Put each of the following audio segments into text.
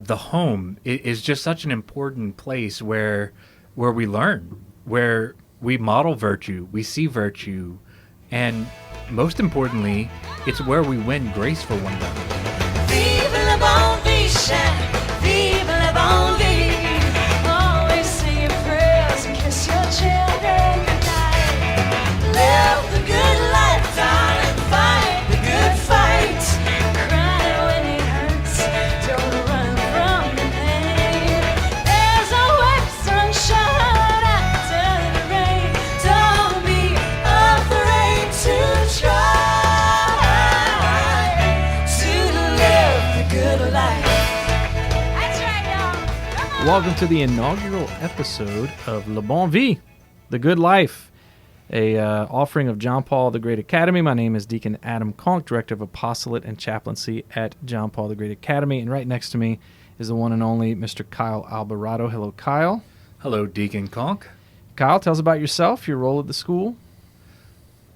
The home is just such an important place where we learn, where we model virtue, we see virtue, and most importantly, it's where we win grace for one another. Vive la bonne vie, chant. Vive la bonne vie. Always say your prayers and kiss your children goodnight. Live the good life, darling. Fight the good fight. Cry when it hurts. Don't run from the pain. There's always sunshine after the rain. Don't be afraid to try to live the good life. That's right, y'all. Come on. Welcome to the inaugural episode of Le Bon Vie, The Good Life, a offering of John Paul the Great Academy. My name is Deacon Adam Conque, Director of Apostolate and Chaplaincy at John Paul the Great Academy. And right next to me is the one and only Mr. Kyle Albarado. Hello, Kyle. Hello, Deacon Conque. Kyle, tell us about yourself, your role at the school.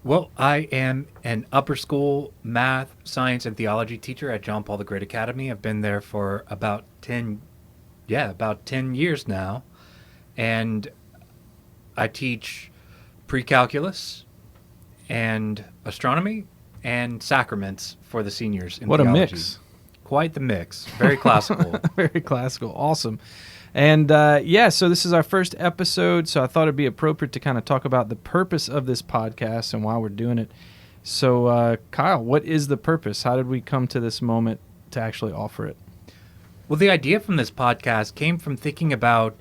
Well, I am an upper school math, science, and theology teacher at John Paul the Great Academy. I've been there for about 10 years now. And I teach pre-calculus and astronomy and sacraments for the seniors in What a theology. mix. Quite the mix. Very classical. Very classical. Awesome. And so this is our first episode, so I thought it'd be appropriate to kind of talk about the purpose of this podcast and why we're doing it. So, Kyle, what is the purpose? How did we come to this moment to actually offer it? Well, the idea from this podcast came from thinking about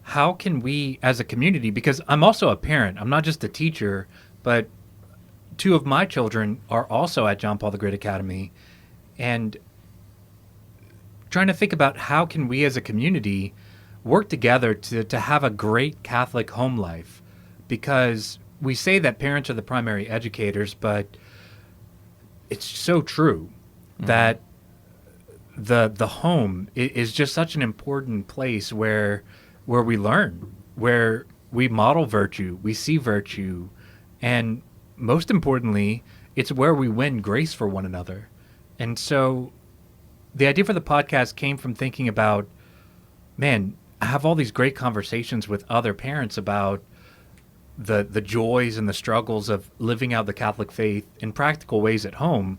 how can we as a community, because I'm also a parent, I'm not just a teacher, but two of my children are also at John Paul the Great Academy, and trying to think about how can we as a community work together to have a great Catholic home life, because we say that parents are the primary educators, but it's so true that the home is just such an important place where we learn, where we model virtue, we see virtue, and most importantly, it's where we win grace for one another. And so the idea for the podcast came from thinking about, man, I have all these great conversations with other parents about the joys and the struggles of living out the Catholic faith in practical ways at home.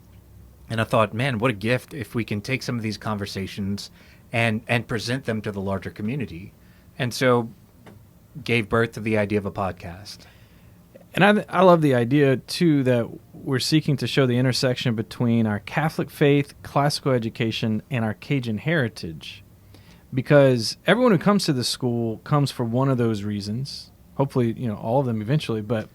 And I thought, man, what a gift if we can take some of these conversations and present them to the larger community. And so gave birth to the idea of a podcast. And I love the idea, too, that we're seeking to show the intersection between our Catholic faith, classical education, and our Cajun heritage. Because everyone who comes to the school comes for one of those reasons. Hopefully, all of them eventually. But,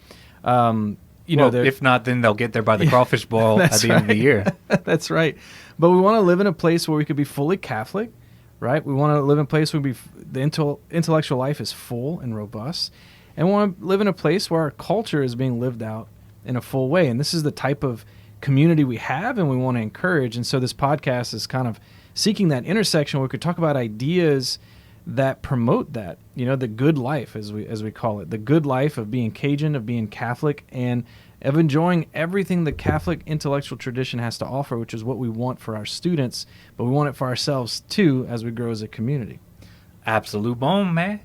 if not, then they'll get there by the crawfish boil at the end of the year. That's right. But we want to live in a place where we could be fully Catholic, right? We want to live in a place where the intellectual life is full and robust. And we want to live in a place where our culture is being lived out in a full way. And this is the type of community we have and we want to encourage. And so this podcast is kind of seeking that intersection where we could talk about ideas that promote that, the good life, as we call it, the good life of being Cajun, of being Catholic, and of enjoying everything the Catholic intellectual tradition has to offer, which is what we want for our students, but we want it for ourselves too as we grow as a community. Absolute bon, man.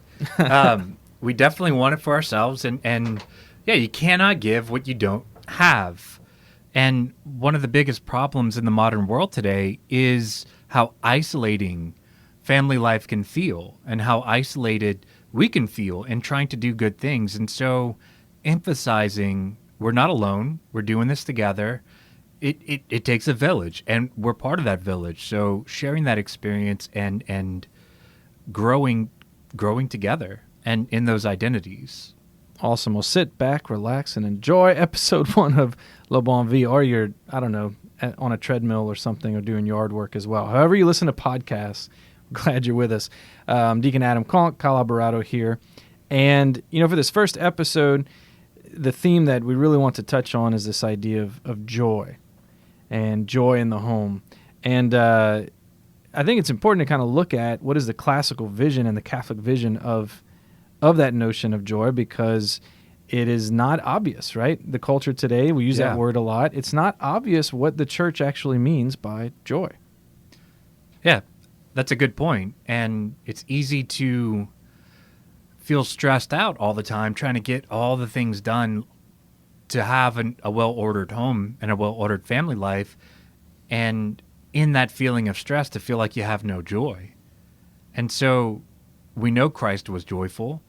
We definitely want it for ourselves, and you cannot give what you don't have. And one of the biggest problems in the modern world today is how isolating family life can feel and how isolated we can feel in trying to do good things. And so emphasizing we're not alone, we're doing this together, it takes a village, and we're part of that village. So sharing that experience and growing together and in those identities. Awesome. Well, sit back, relax, and enjoy episode 1 of Le Bon Vie, or you're, on a treadmill or something, or doing yard work as well. However you listen to podcasts, glad you're with us. Deacon Adam Conque, Kyle Albarado here. And, for this first episode, the theme that we really want to touch on is this idea of joy and joy in the home. And I think it's important to kind of look at what is the classical vision and the Catholic vision of that notion of joy, because it is not obvious, right? The culture today, we use that word a lot. It's not obvious what the church actually means by joy. Yeah. that's a good point. And it's easy to feel stressed out all the time trying to get all the things done to have a well-ordered home and a well-ordered family life. And in that feeling of stress, to feel like you have no joy. And so we know Christ was joyful,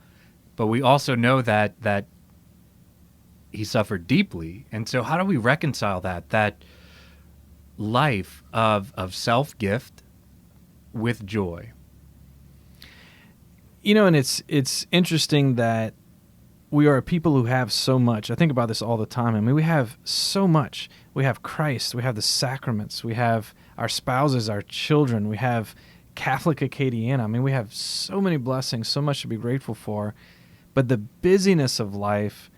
but we also know that he suffered deeply. And so how do we reconcile that life of self-gift with joy? And it's interesting that we are a people who have so much. I think about this all the time. I mean, we have so much. We have Christ. We have the sacraments. We have our spouses, our children. We have Catholic Acadiana. I mean, we have so many blessings, so much to be grateful for. But the busyness of life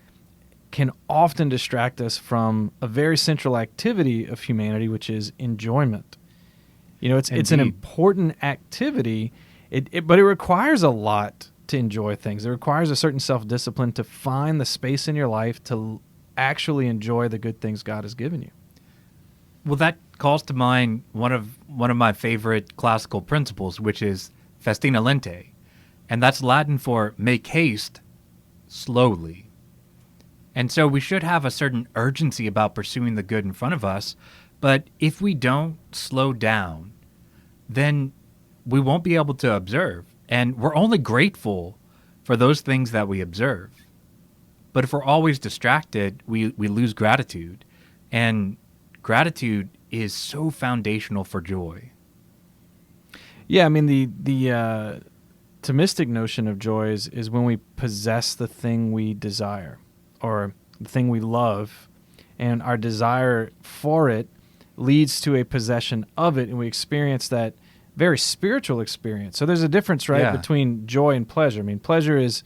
can often distract us from a very central activity of humanity, which is enjoyment. It's an Indeed. important activity, but it requires a lot to enjoy things. It requires a certain self-discipline to find the space in your life to actually enjoy the good things God has given you. Well, that calls to mind one of my favorite classical principles, which is festina lente, and that's Latin for make haste slowly. And so we should have a certain urgency about pursuing the good in front of us, but if we don't slow down, then we won't be able to observe, and we're only grateful for those things that we observe. But if we're always distracted, we lose gratitude, and gratitude is so foundational for joy. Yeah, I mean, the Thomistic notion of joy is when we possess the thing we desire or the thing we love, and our desire for it leads to a possession of it, and we experience that very spiritual experience. So there's a difference, right, Yeah. between joy and pleasure. I mean, pleasure is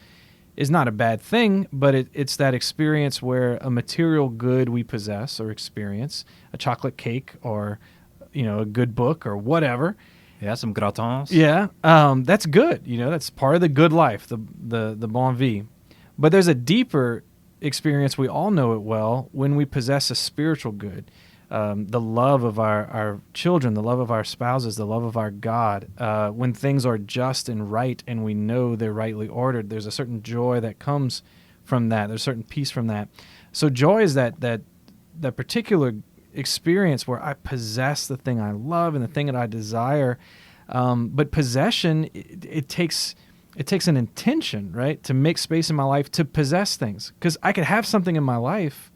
not a bad thing, but it's that experience where a material good we possess or experience, a chocolate cake or a good book or whatever. Yeah, some gratins. Yeah, that's good. That's part of the good life, the bon vie. But there's a deeper experience, we all know it well, when we possess a spiritual good. The love of our children, the love of our spouses, the love of our God. When things are just and right and we know they're rightly ordered, there's a certain joy that comes from that. There's a certain peace from that. So joy is that particular experience where I possess the thing I love and the thing that I desire. But possession, it takes an intention, right, to make space in my life to possess things. Because I could have something in my life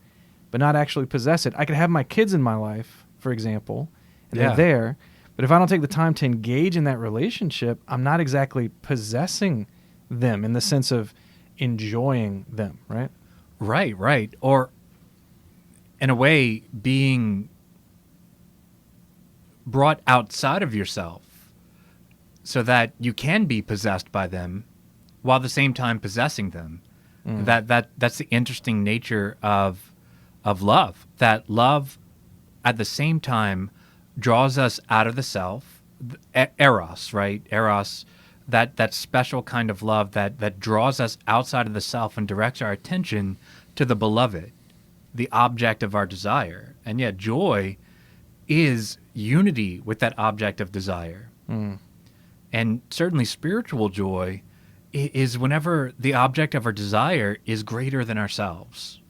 but not actually possess it. I could have my kids in my life, for example, and Yeah. they're there, but if I don't take the time to engage in that relationship, I'm not exactly possessing them in the sense of enjoying them, right? Right. Or in a way, being brought outside of yourself so that you can be possessed by them while at the same time possessing them. That's the interesting nature of love. That love at the same time draws us out of the self. Eros, right? Eros, that special kind of love that draws us outside of the self and directs our attention to the beloved, the object of our desire. And yet joy is unity with that object of desire. And certainly spiritual joy is whenever the object of our desire is greater than ourselves.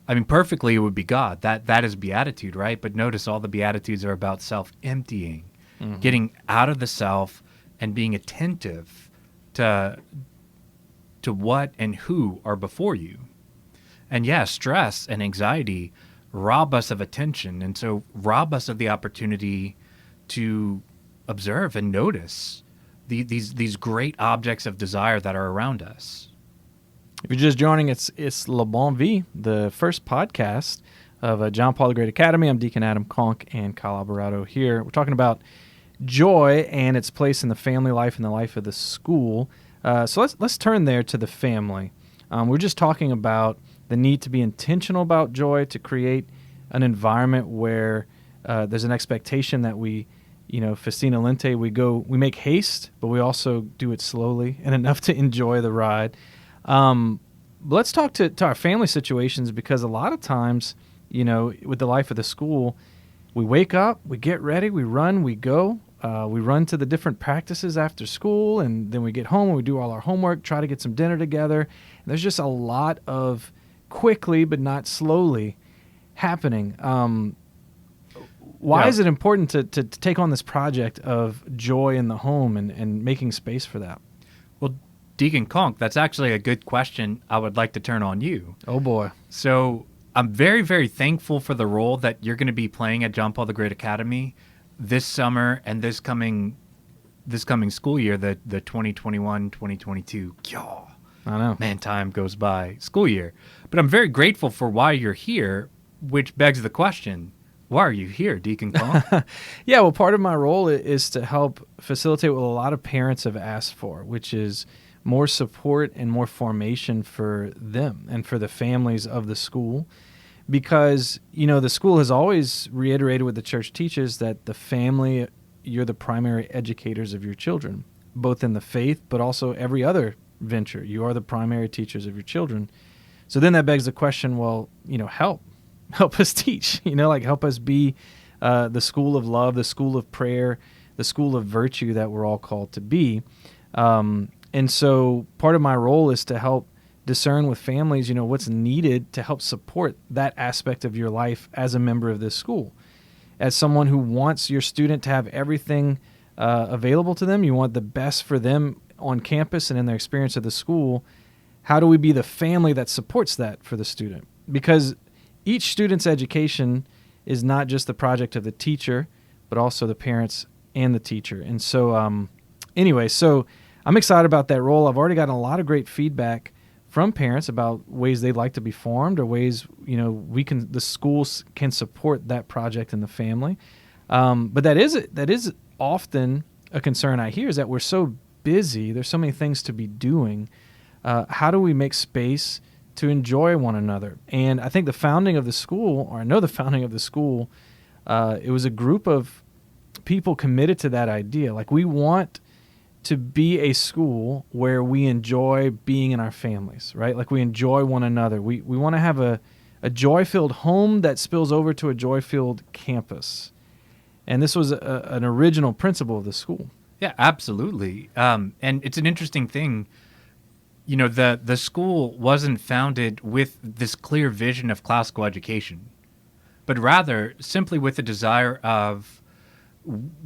I mean, perfectly it would be God. That is beatitude, right? But notice all the beatitudes are about self-emptying, getting out of the self and being attentive to what and who are before you. And yeah, stress and anxiety rob us of attention, and so rob us of the opportunity to observe and notice these great objects of desire that are around us. If you're just joining, it's Le Bon Vie, the first podcast of John Paul the Great Academy. I'm Deacon Adam Conque and Kyle Albarado here. We're talking about joy and its place in the family life and the life of the school. So let's turn there to the family. We're just talking about the need to be intentional about joy, to create an environment where there's an expectation that we, festina lente, we make haste, but we also do it slowly and enough to enjoy the ride. Let's talk to our family situations, because a lot of times, with the life of the school, we wake up, we get ready, we run, we go, We run to the different practices after school, and then we get home and we do all our homework, try to get some dinner together. And there's just a lot of quickly but not slowly happening. Why Yeah. is it important to take on this project of joy in the home and making space for that? Well, Deacon Conque, that's actually a good question I would like to turn on you. Oh, boy. So I'm very, very thankful for the role that you're going to be playing at John Paul the Great Academy this summer and this coming school year, the 2021-2022. Yaw. I know. Man, time goes by. School year. But I'm very grateful for why you're here, which begs the question, why are you here, Deacon Conque? Yeah, well, part of my role is to help facilitate what a lot of parents have asked for, which is more support and more formation for them and for the families of the school. Because, the school has always reiterated what the church teaches, that the family, you're the primary educators of your children, both in the faith, but also every other venture. You are the primary teachers of your children. So then that begs the question, well, help us teach, help us be the school of love, the school of prayer, the school of virtue that we're all called to be. And so part of my role is to help discern with families, what's needed to help support that aspect of your life as a member of this school. As someone who wants your student to have everything available to them, you want the best for them on campus and in their experience of the school. How do we be the family that supports that for the student? Because each student's education is not just the project of the teacher, but also the parents and the teacher. And so, so I'm excited about that role. I've already gotten a lot of great feedback from parents about ways they'd like to be formed or ways, the schools can support that project in the family. But that is often a concern I hear, is that we're so busy. There's so many things to be doing. How do we make space to enjoy one another? And I think the founding of the school, it was a group of people committed to that idea. Like, we want to be a school where we enjoy being in our families, right? Like, we enjoy one another. We want to have a joy-filled home that spills over to a joy-filled campus. And this was an original principle of the school. Yeah, absolutely. And it's an interesting thing. The school wasn't founded with this clear vision of classical education, but rather simply with the desire of,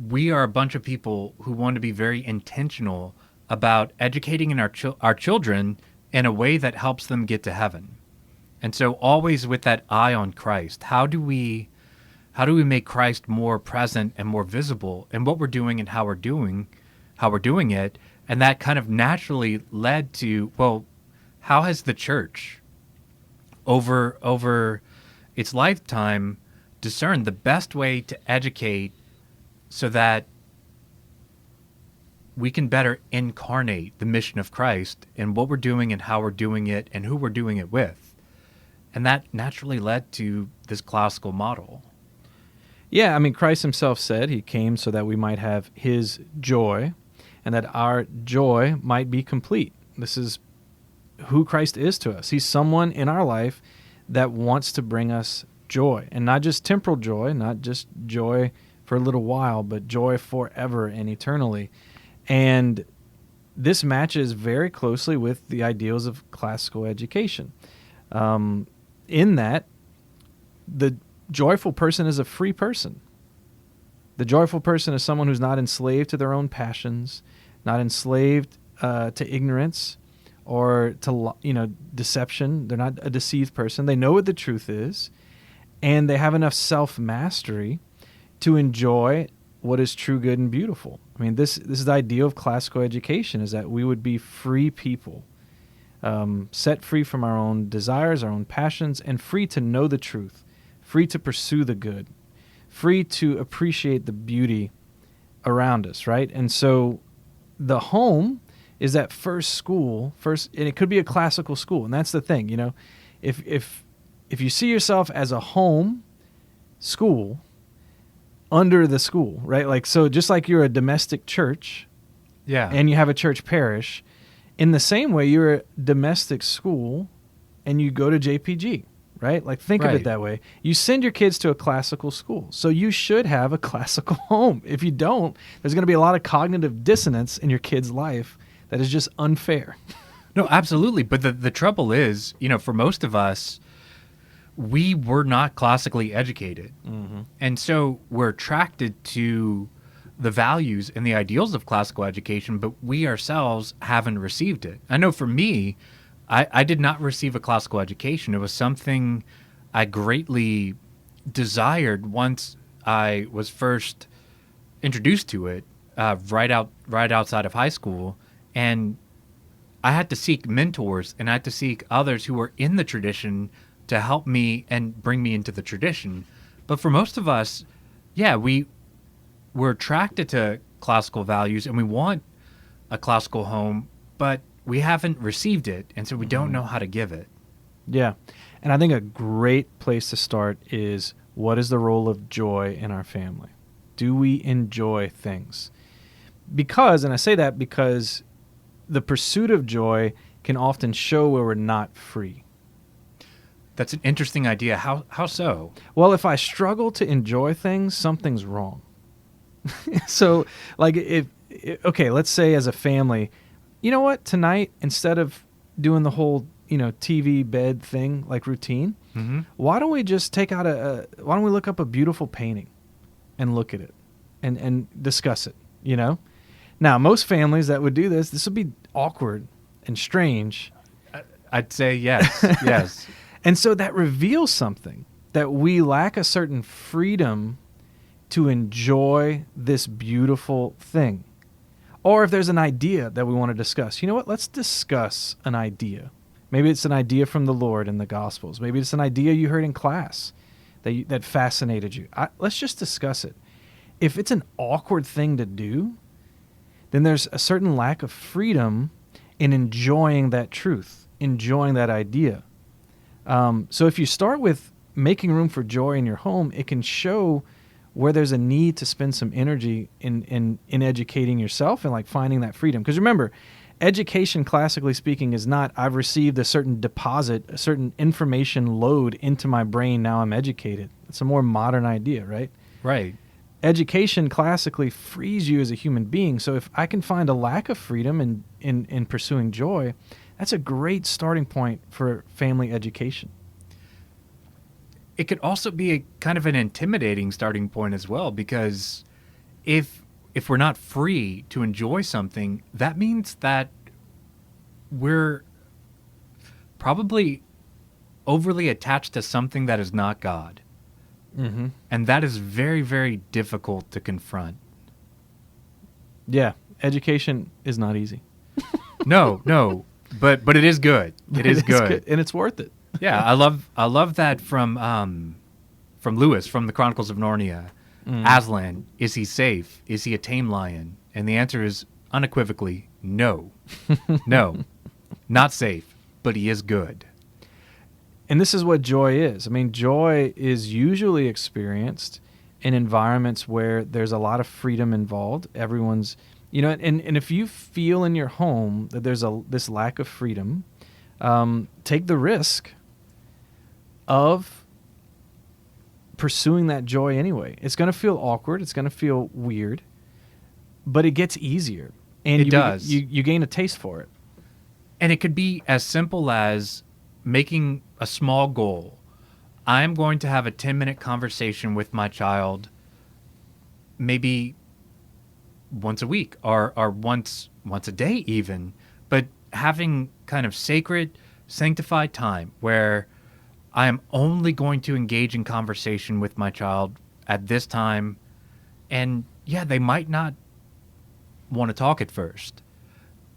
we are a bunch of people who want to be very intentional about educating our children in a way that helps them get to heaven. And so always with that eye on Christ. How do we make Christ more present and more visible in what we're doing and how we're doing it? And that kind of naturally led to, well, how has the church over its lifetime discerned the best way to educate so that we can better incarnate the mission of Christ in what we're doing and how we're doing it and who we're doing it with? And that naturally led to this classical model. Yeah, I mean, Christ himself said he came so that we might have his joy and that our joy might be complete. This is who Christ is to us. He's someone in our life that wants to bring us joy, and not just temporal joy, not just joy for a little while, but joy forever and eternally. And this matches very closely with the ideals of classical education, in that the joyful person is a free person. The joyful person is someone who's not enslaved to their own passions, not enslaved to ignorance or to deception. They're not a deceived person. They know what the truth is, and they have enough self-mastery to enjoy what is true, good, and beautiful. I mean, this is the idea of classical education, is that we would be free people, set free from our own desires, our own passions, and free to know the truth, free to pursue the good, free to appreciate the beauty around us, right? And so the home is that first school, and it could be a classical school, and that's the thing, if you see yourself as a home school under the school, right? Like, so just like you're a domestic church, Yeah. and you have a church parish, in the same way you're a domestic school and you go to JPG, right? Like, think of it Right. that way. You send your kids to a classical school, so you should have a classical home. If you don't, there's going to be a lot of cognitive dissonance in your kid's life that is just unfair. No, absolutely. But the trouble is, for most of us, we were not classically educated. And so we're attracted to the values and the ideals of classical education, but we ourselves haven't received it. I know for me, I did not receive a classical education. It was something I greatly desired once I was first introduced to it, right outside of high school. And I had to seek mentors, and I had to seek others who were in the tradition to help me and bring me into the tradition. But for most of us, we're attracted to classical values and we want a classical home, but we haven't received it, and so we don't know how to give it. Yeah. And I think a great place to start is, what is the role of joy in our family? Do we enjoy things? Because, and I say that because the pursuit of joy can often show where we're not free. That's an interesting idea. How so? Well, if I struggle to enjoy things, something's wrong. So, like, okay, let's say as a family, you know what, tonight, instead of doing the whole, TV bed thing, like routine, why don't we just take out why don't we look up a beautiful painting and look at it and discuss it, Now, most families that would do this would be awkward and strange. I'd say yes, yes. And so that reveals something, that we lack a certain freedom to enjoy this beautiful thing. Or if there's an idea that we want to discuss, you know what? Let's discuss an idea. Maybe it's an idea from the Lord in the Gospels. Maybe it's an idea you heard in class that fascinated you. Let's just discuss it. If it's an awkward thing to do, then there's a certain lack of freedom in enjoying that truth, enjoying that idea. So if you start with making room for joy in your home, it can show where there's a need to spend some energy in educating yourself and like finding that freedom. Because remember, education, classically speaking, is not, I've received a certain deposit, a certain information load into my brain, now I'm educated. It's a more modern idea, right? Right. Education classically frees you as a human being. So if I can find a lack of freedom in pursuing joy, that's a great starting point for family education. It could also be a kind of an intimidating starting point as well, because if we're not free to enjoy something, that means that we're probably overly attached to something that is not God. Mm-hmm. And that is very, very difficult to confront. Yeah, education is not easy. No, but it is good. It is good. And it's worth it. Yeah, I love that from Lewis from the Chronicles of Narnia. Aslan, is he safe? Is he a tame lion? And the answer is unequivocally no. No, not safe, but he is good. And this is what joy is. I mean, joy is usually experienced in environments where there's a lot of freedom involved. Everyone's, and if you feel in your home that there's this lack of freedom, take the risk of pursuing that joy anyway. It's going to feel awkward. It's going to feel weird, but it gets easier. And It does. You gain a taste for it. And it could be as simple as making a small goal. I'm going to have a 10-minute conversation with my child, maybe once a week or once a day even, but having kind of sacred, sanctified time where I am only going to engage in conversation with my child at this time. And yeah, they might not want to talk at first,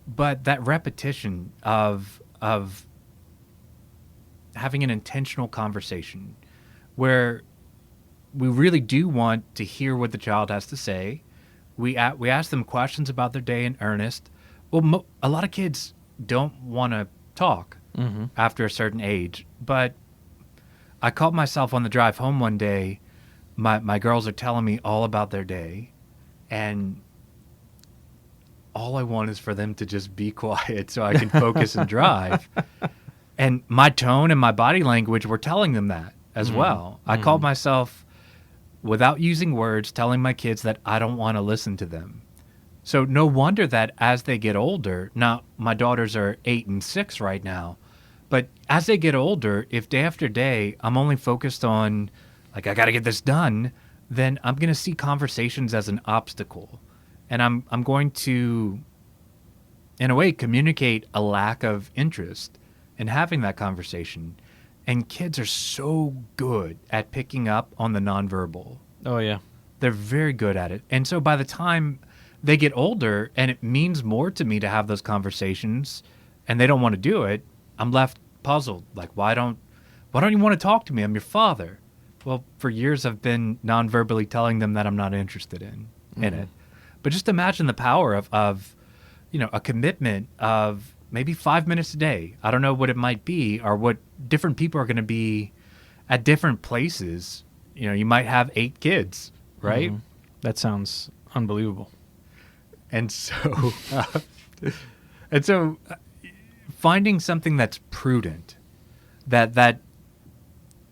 but that repetition of having an intentional conversation where we really do want to hear what the child has to say. We ask them questions about their day in earnest. Well, a lot of kids don't want to talk after a certain age, but I caught myself on the drive home one day. My girls are telling me all about their day, and all I want is for them to just be quiet so I can focus and drive. And my tone and my body language were telling them that as well. I called myself, without using words, telling my kids that I don't want to listen to them. So no wonder that as they get older, now my daughters are 8 and 6 right now, but as they get older, if day after day I'm only focused on, like, I got to get this done, then I'm going to see conversations as an obstacle. And I'm going to, in a way, communicate a lack of interest in having that conversation. And kids are so good at picking up on the nonverbal. Oh, yeah. They're very good at it. And so by the time they get older and it means more to me to have those conversations and they don't want to do it, I'm left puzzled. Like, why don't you want to talk to me? I'm your father. Well, for years I've been non-verbally telling them that I'm not interested in it. But just imagine the power of a commitment of maybe 5 minutes a day. I don't know what it might be or what different people are going to be at different places. You might have 8 kids, right? That sounds unbelievable. And so, finding something that's prudent, that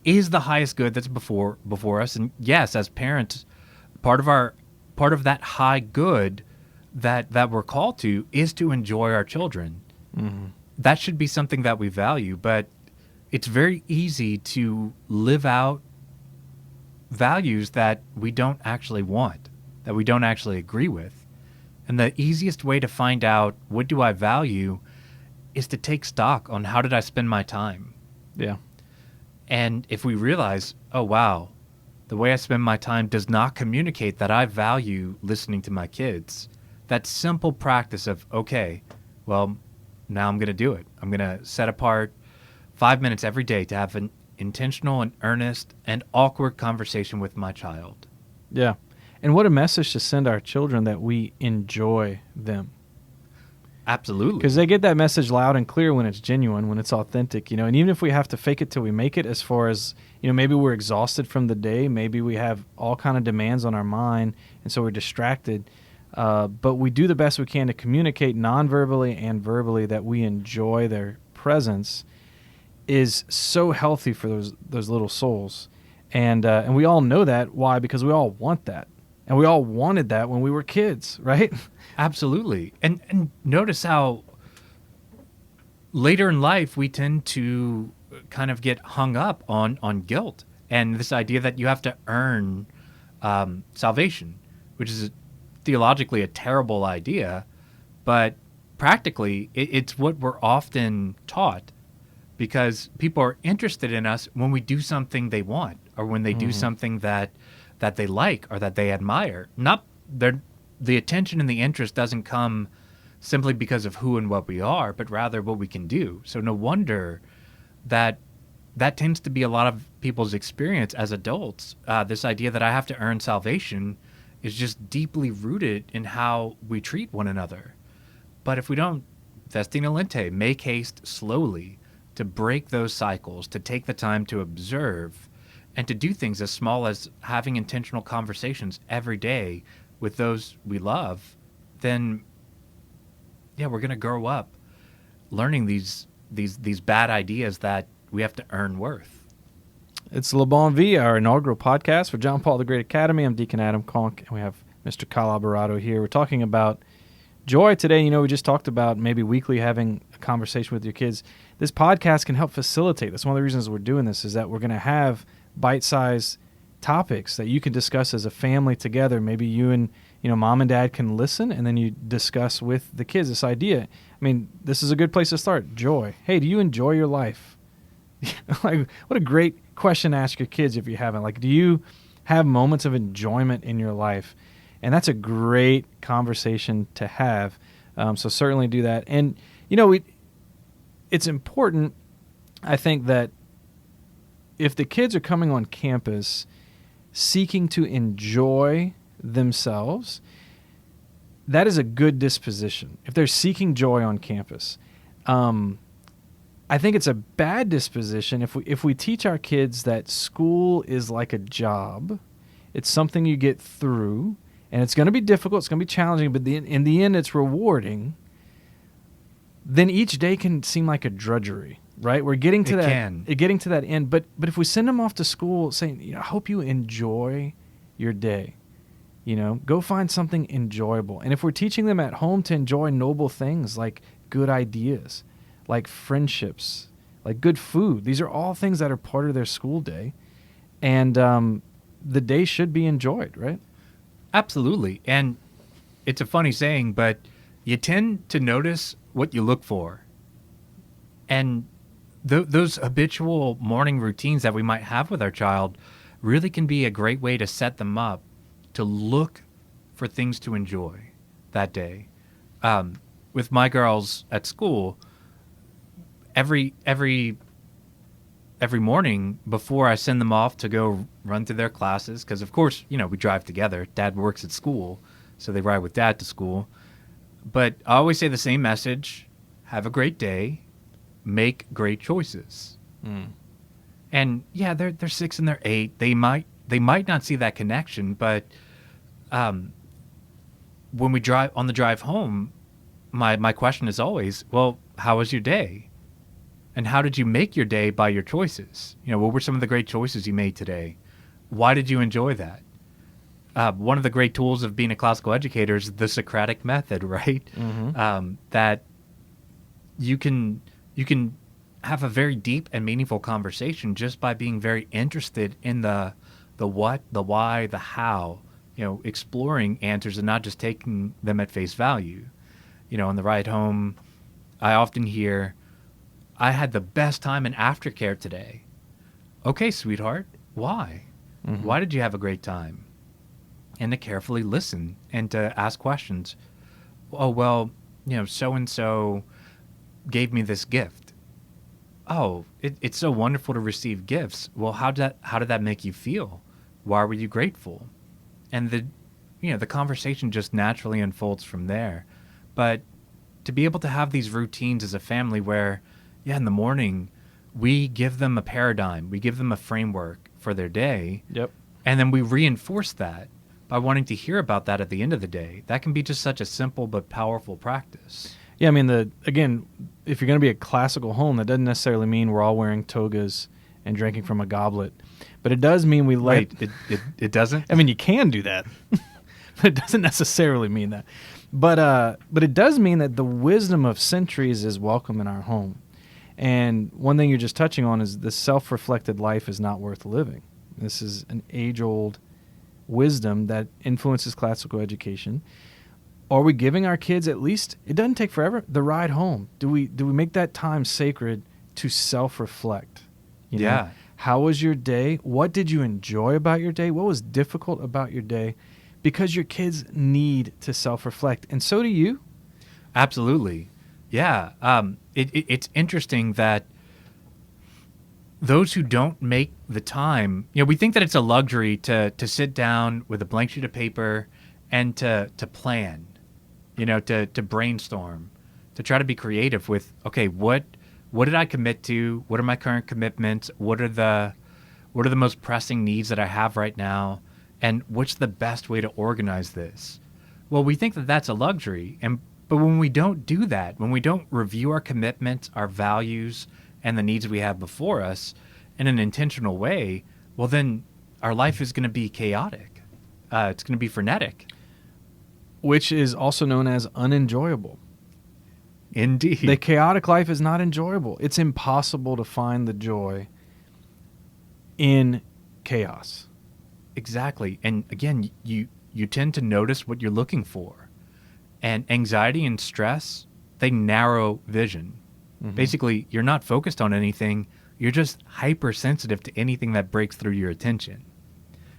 is the highest good that's before us. And yes, as parents, part of that high good that we're called to is to enjoy our children. That should be something that we value, but it's very easy to live out values that we don't actually want, that we don't actually agree with. And the easiest way to find out what do I value is to take stock on how did I spend my time. Yeah. And if we realize, oh, wow, the way I spend my time does not communicate that I value listening to my kids, that simple practice of, okay, well, now I'm going to do it. I'm going to set apart 5 minutes every day to have an intentional and earnest and awkward conversation with my child. Yeah. And what a message to send our children that we enjoy them. Absolutely. Because they get that message loud and clear when it's genuine, when it's authentic, and even if we have to fake it till we make it, as far as, maybe we're exhausted from the day, maybe we have all kind of demands on our mind, and so we're distracted. But we do the best we can to communicate non-verbally and verbally that we enjoy their presence is so healthy for those little souls. And we all know that. Why? Because we all want that. And we all wanted that when we were kids, right? Absolutely. And notice how later in life we tend to kind of get hung up on guilt and this idea that you have to earn salvation, which is theologically a terrible idea, but practically it's what we're often taught, because people are interested in us when we do something they want or when they do something that they like or that they admire. Not the attention and the interest doesn't come simply because of who and what we are, but rather what we can do. So no wonder that tends to be a lot of people's experience as adults. This idea that I have to earn salvation is just deeply rooted in how we treat one another. But if we don't, vestina lente, make haste slowly to break those cycles, to take the time to observe, and to do things as small as having intentional conversations every day with those we love, then we're going to grow up learning these bad ideas that we have to earn worth. It's Le Bon Vie, our inaugural podcast for John Paul the Great Academy. I'm Deacon Adam Conque, and we have Mr. Kyle Albarado here. We're talking about joy today. We just talked about maybe weekly having a conversation with your kids. This podcast can help facilitate. That's one of the reasons we're doing this, is that we're going to have bite-sized topics that you can discuss as a family together. Maybe you and mom and dad can listen, and then you discuss with the kids this idea. I mean, this is a good place to start. Joy. Hey, do you enjoy your life? Like, what a great question to ask your kids if you haven't. Like, do you have moments of enjoyment in your life? And that's a great conversation to have. So certainly do that. And, it's important, I think, that if the kids are coming on campus seeking to enjoy themselves, that is a good disposition. If they're seeking joy on campus, I think it's a bad disposition if we teach our kids that school is like a job. It's something you get through, and it's going to be difficult, it's going to be challenging, but in the end it's rewarding. Then each day can seem like a drudgery. right? We're getting to It that end. But if we send them off to school saying, I hope you enjoy your day, go find something enjoyable. And if we're teaching them at home to enjoy noble things like good ideas, like friendships, like good food, these are all things that are part of their school day. And the day should be enjoyed, right? Absolutely. And it's a funny saying, but you tend to notice what you look for. And those habitual morning routines that we might have with our child really can be a great way to set them up to look for things to enjoy that day. With my girls at school, every morning before I send them off to go run through their classes, because of course, we drive together. Dad works at school, so they ride with Dad to school. But I always say the same message: have a great day, make great choices. And yeah, they're 6 and they're 8. They might not see that connection, but when we drive on the drive home, my question is always, well, how was your day? And how did you make your day by your choices? What were some of the great choices you made today? Why did you enjoy that? One of the great tools of being a classical educator is the Socratic method, right? That you can have a very deep and meaningful conversation just by being very interested in the what, the why, the how, exploring answers and not just taking them at face value. On the ride home, I often hear, I had the best time in aftercare today. Okay, sweetheart, why? Why did you have a great time? And to carefully listen and to ask questions. Oh, well, so-and-so gave me this gift. Oh, it's so wonderful to receive gifts. Well, how did that make you feel? Why were you grateful? And the conversation just naturally unfolds from there. But to be able to have these routines as a family where, in the morning, we give them a paradigm, we give them a framework for their day. Yep. And then we reinforce that by wanting to hear about that at the end of the day. That can be just such a simple but powerful practice. Yeah, I mean, again, if you're going to be a classical home, that doesn't necessarily mean we're all wearing togas and drinking from a goblet. But it does mean we let... Wait, it doesn't? I mean, you can do that, but it doesn't necessarily mean that. But it does mean that the wisdom of centuries is welcome in our home. And one thing you're just touching on is the self-reflected life is not worth living. This is an age-old wisdom that influences classical education. Are we giving our kids, at least, it doesn't take forever, the ride home? Do we make that time sacred to self-reflect? Yeah. How was your day? What did you enjoy about your day? What was difficult about your day? Because your kids need to self-reflect, and so do you. Absolutely. Yeah. It's interesting that those who don't make the time, we think that it's a luxury to sit down with a blank sheet of paper and to plan, to brainstorm, to try to be creative with, okay, what did I commit to? What are my current commitments? What are the most pressing needs that I have right now? And what's the best way to organize this? Well, we think that that's a luxury. But when we don't do that, when we don't review our commitments, our values, and the needs we have before us in an intentional way, well, then our life is going to be chaotic. It's going to be frenetic. Which is also known as unenjoyable. Indeed. The chaotic life is not enjoyable. It's impossible to find the joy in chaos. Exactly. And again, you tend to notice what you're looking for. And anxiety and stress, they narrow vision. Basically, you're not focused on anything. You're just hypersensitive to anything that breaks through your attention.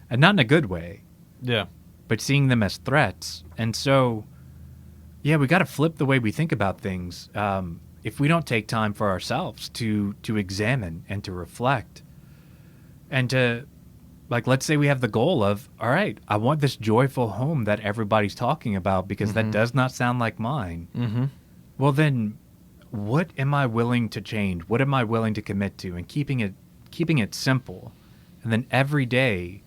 And not in a good way. Yeah. But seeing them as threats. And so, we got to flip the way we think about things. If we don't take time for ourselves to examine and to reflect and to, let's say we have the goal of, all right, I want this joyful home that everybody's talking about because that does not sound like mine. Well, then what am I willing to change? What am I willing to commit to? And keeping it simple. And then every day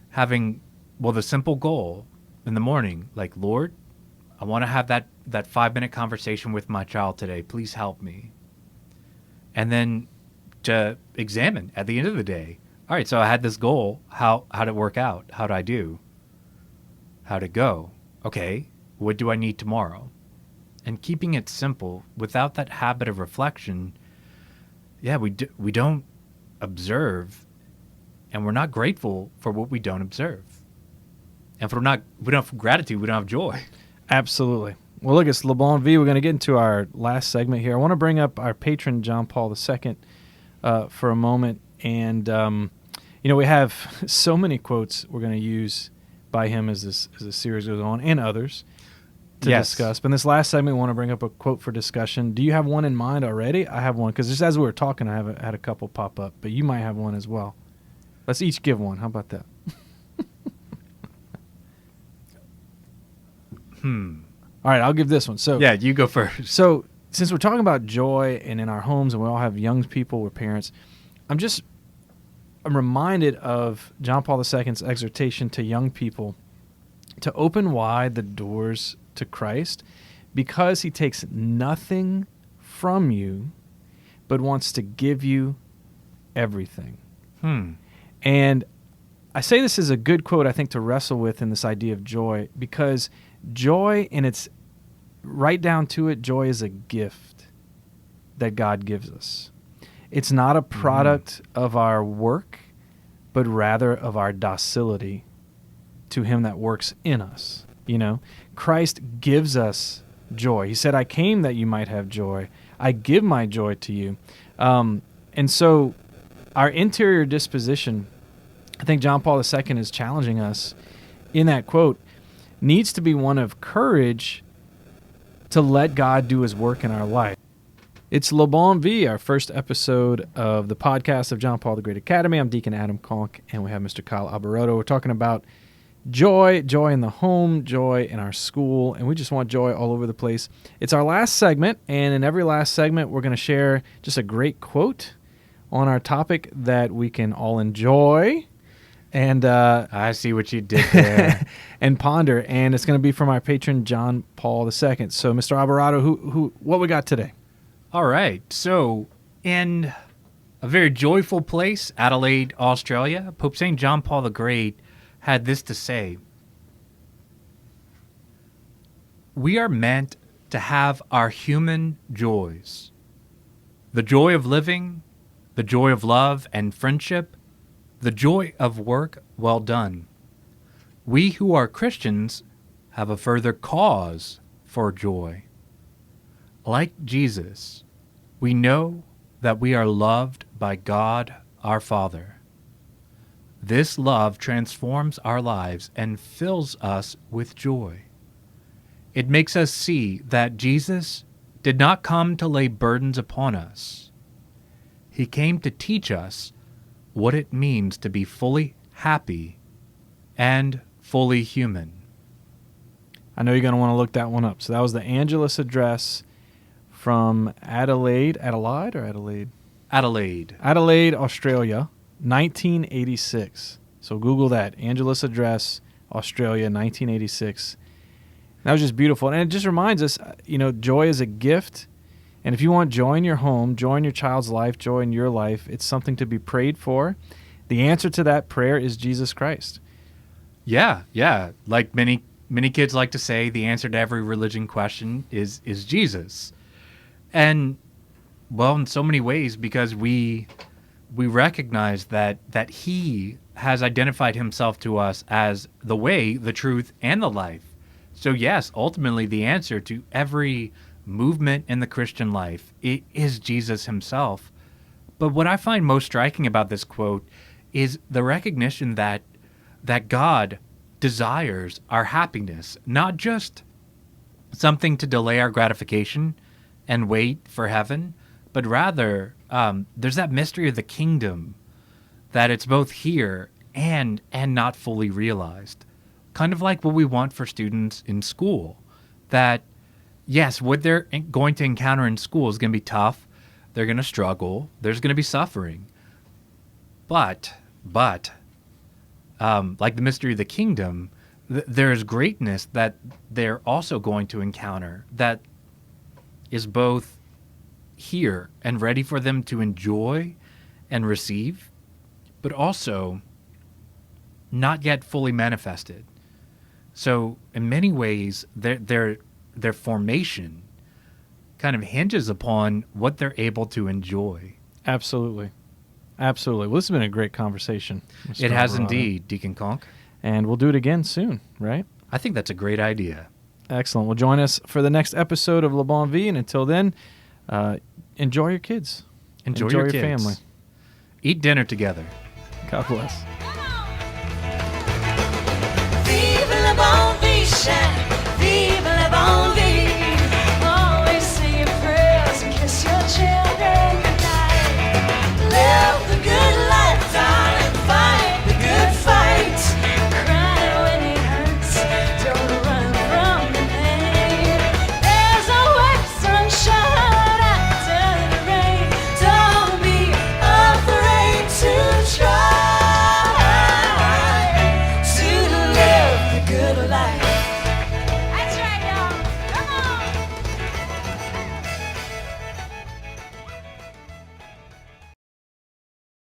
having, the simple goal in the morning, Lord, I want to have that 5-minute conversation with my child today. Please help me. and then to examine at the end of the day. All right, so I had this goal. How did it work out? How did I do? How'd it go? Okay, what do I need tomorrow? And keeping it simple without that habit of reflection, we don't observe, and we're not grateful for what we don't observe. And if we don't have gratitude, we don't have joy. Absolutely. Well, look, it's Le Bon Vie. We're going to get into our last segment here. I want to bring up our patron, John Paul II, for a moment. And, we have so many quotes we're going to use by him as this series goes on, and others to discuss. But in this last segment, we want to bring up a quote for discussion. Do you have one in mind already? I have one, because just as we were talking, I had a couple pop up, but you might have one as well. Let's each give one. How about that? All right, I'll give this one. So yeah, you go first. So since we're talking about joy and in our homes, and we all have young people, we're parents, I'm reminded of John Paul II's exhortation to young people to open wide the doors to Christ, because he takes nothing from you but wants to give you everything. And I say this is a good quote, I think, to wrestle with in this idea of joy, because joy, and it's right down to it, joy is a gift that God gives us. It's not a product of our work, but rather of our docility to him that works in us. Christ gives us joy. He said, I came that you might have joy. I give my joy to you. And so our interior disposition, I think John Paul II is challenging us in that quote, needs to be one of courage to let God do his work in our life. It's Le Bon Vie, our first episode of the podcast of John Paul the Great Academy. I'm Deacon Adam Conque, and we have Mr. Kyle Albarado. We're talking about joy in the home, joy in our school, and we just want joy all over the place. It's our last segment, and in every last segment, we're going to share just a great quote on our topic that we can all enjoy. And I see what you did there. And ponder. And it's going to be from our patron, John Paul II. So, Mr. Albarado, what we got today? All right. So, in a very joyful place, Adelaide, Australia, Pope St. John Paul the Great had this to say: we are meant to have our human joys. The joy of living, the joy of love and friendship, the joy of work well done. We who are Christians have a further cause for joy. Like Jesus, we know that we are loved by God our Father. This love transforms our lives and fills us with joy. It makes us see that Jesus did not come to lay burdens upon us. He came to teach us what it means to be fully happy and fully human. I know you're going to want to look that one up. So that was the Angelus address from Adelaide, Australia, 1986. So Google that, Angelus address, Australia, 1986. That was just beautiful. And it just reminds us, joy is a gift. And if you want joy in your home, joy in your child's life, joy in your life, it's something to be prayed for. The answer to that prayer is Jesus Christ. Yeah. Like many kids like to say, the answer to every religion question is Jesus. And, well, in so many ways, because we recognize that he has identified himself to us as the way, the truth, and the life. So yes, ultimately the answer to every movement in the Christian life, it is Jesus himself. But what I find most striking about this quote is the recognition that God desires our happiness, not just something to delay our gratification and wait for heaven, but rather there's that mystery of the kingdom, that it's both here and not fully realized. Kind of like what we want for students in school, that yes, what they're going to encounter in school is going to be tough. They're going to struggle. There's going to be suffering. But like the mystery of the kingdom, there's greatness that they're also going to encounter that is both here and ready for them to enjoy and receive, but also not yet fully manifested. So in many ways, their formation kind of hinges upon what they're able to enjoy. Absolutely. Absolutely. Well, this has been a great conversation. Mr. It has Albarado. indeed, Deacon Conque. And we'll do it again soon, right? I think that's a great idea. Excellent. Well, join us for the next episode of Le Bon Vie. And until then, enjoy your kids. Enjoy your kids. family. Eat dinner together. God bless. Vive le bon vie, chien. Vive